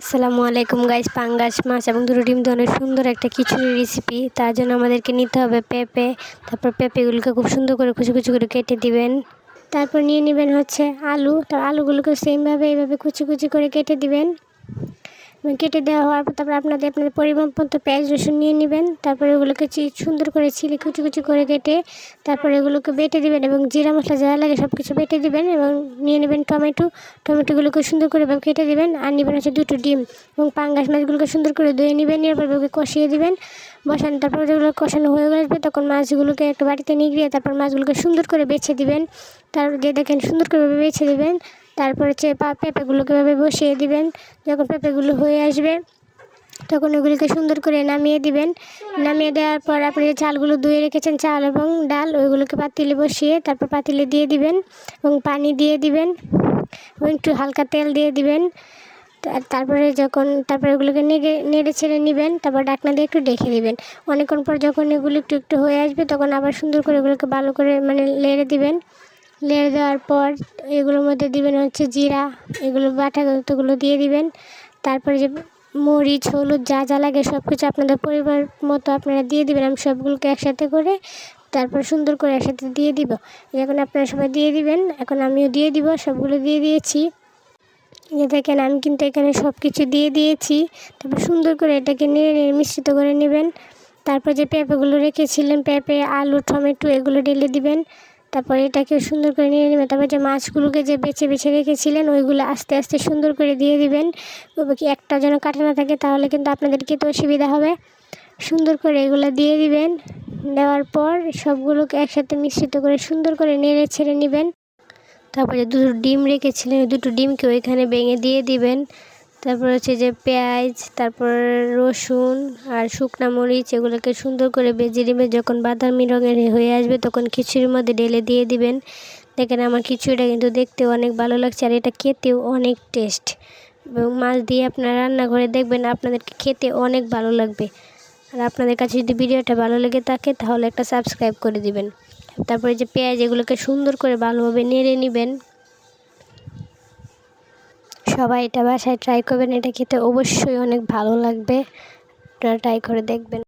আসসালামু আলাইকুম গাইস। পাঙ্গাস মাছ এবং দুটো ডিম দিয়ে অনেক সুন্দর একটা খিচুড়ি রেসিপি। তার জন্য আমাদেরকে নিতে হবে পেঁপে। তারপর পেঁপেগুলোকে খুব সুন্দর করে কুচি কুচি করে কেটে দিবেন। তারপর নিয়ে নেবেন হচ্ছে আলু। তার আলুগুলোকে সেমভাবে এইভাবে কুচি কুচি করে কেটে দিবেন। কেটে দেওয়া হওয়ার পর তারপর আপনাদের পরিমাণ মতো পেঁয়াজ রসুন নিয়ে নেবেন। তারপরে এগুলোকে সুন্দর করে ছিলে কুচি কুচি করে কেটে তারপরে এগুলোকে বেটে দিবেন এবং জিরা মশলা যা লাগে সব কিছু বেটে দিবেন। এবং নিয়ে নেবেন টমেটোগুলোকে সুন্দর করে কেটে দিবেন। আর নেবেন হচ্ছে দুটো ডিম এবং পাঙ্গাস মাছগুলোকে সুন্দর করে ধুয়ে নেবেন। এরপর ওগুলোকে কষিয়ে দিবেন বসানো। তারপর যেগুলো কষানো হয়ে আসবে তখন মাছগুলোকে একটা বাটিতে নিয়ে গিয়ে তারপর মাছগুলোকে সুন্দর করে বেছে দিবেন। তারপর দিয়ে দেখেন সুন্দর করে বেছে দিবেন। তারপর হচ্ছে পেঁপেগুলোকে এভাবে বসিয়ে দিবেন। যখন পেঁপেগুলো হয়ে আসবে তখন ওগুলিকে সুন্দর করে নামিয়ে দিবেন। নামিয়ে দেওয়ার পর আপনি যে চালগুলো ধুয়ে রেখেছেন, চাল এবং ডাল, ওইগুলোকে পাতিলে বসিয়ে তারপর পাতিলে দিয়ে দিবেন এবং পানি দিয়ে দিবেন এবং একটু হালকা তেল দিয়ে দিবেন। তারপরে এগুলোকে নেড়ে ছেড়ে নেবেন। তারপর ঢাকনা দিয়ে একটু ঢেকে দিবেন। অনেকক্ষণ পর যখন এগুলো একটু একটু হয়ে আসবে তখন আবার সুন্দর করে এগুলোকে ভালো করে নেড়ে দিবেন। নেড়ে দেওয়ার পর এগুলোর মধ্যে দিবেন হচ্ছে জিরা, এগুলো বাটাগুলো দিয়ে দিবেন। তারপরে যে মরিচ, হলুদ যা যা লাগে সব কিছু আপনাদের পরিবার মতো আপনারা দিয়ে দিবেন। আমি সবগুলোকে একসাথে করে তারপর সুন্দর করে একসাথে দিয়ে দিব। এখন আপনারা সবাই দিয়ে দিবেন। এখন আমিও দিয়ে দিব, সবগুলো দিয়ে দিয়েছি। দেখেন আমি কিন্তু এখানে সব কিছু দিয়ে দিয়েছি। তারপর সুন্দর করে এটাকে নেড়ে মিশ্রিত করে নেবেন। তারপর যে পেঁপেগুলো রেখেছিলেন, পেঁপে, আলু, টমেটো, এগুলো ঢেলে দিবেন। তারপর এটাকে সুন্দর করে নিয়ে নেবেন। তারপর যে মাছগুলোকে যে বেছে বেছে রেখেছিলেন ওইগুলো আস্তে আস্তে সুন্দর করে দিয়ে দিবেন। কি একটা যেন কাটা না থাকে, তাহলে কিন্তু আপনাদের খেতে অসুবিধা হবে। সুন্দর করে এগুলো দিয়ে দিবেন। দেওয়ার পর সবগুলোকে একসাথে মিশ্রিত করে সুন্দর করে নেড়ে ছেড়ে নেবেন। তারপরে দুটো ডিম রেখেছিলেন, দুটো ডিমকে ওইখানে ভেঙে দিয়ে দিবেন। তারপর হচ্ছে যে পেঁয়াজ, তারপর রসুন আর শুকনা মরিচ, এগুলোকে সুন্দর করে ভেজে নেবেন। যখন বাদামি রঙের হয়ে আসবে তখন খিচুড়ির মধ্যে ঢেলে দিয়ে দিবেন। দেখেন আমার খিচুড়িটা কিন্তু দেখতেও অনেক ভালো লাগছে আর এটা খেতেও অনেক টেস্ট। এবং মাছ দিয়ে আপনারা রান্না করে দেখবেন, আপনাদেরকে খেতে অনেক ভালো লাগবে। আর আপনাদের কাছে যদি ভিডিওটা ভালো লেগে থাকে তাহলে একটা সাবস্ক্রাইব করে দিবেন। তারপরে যে পেঁয়াজ, এগুলোকে সুন্দর করে ভালোভাবে নেড়ে নেবেন। সবাই এটা বাসায় ট্রাই করবেন, এটা খেতে অবশ্যই অনেক ভালো লাগবে। আপনারা ট্রাই করে দেখবেন।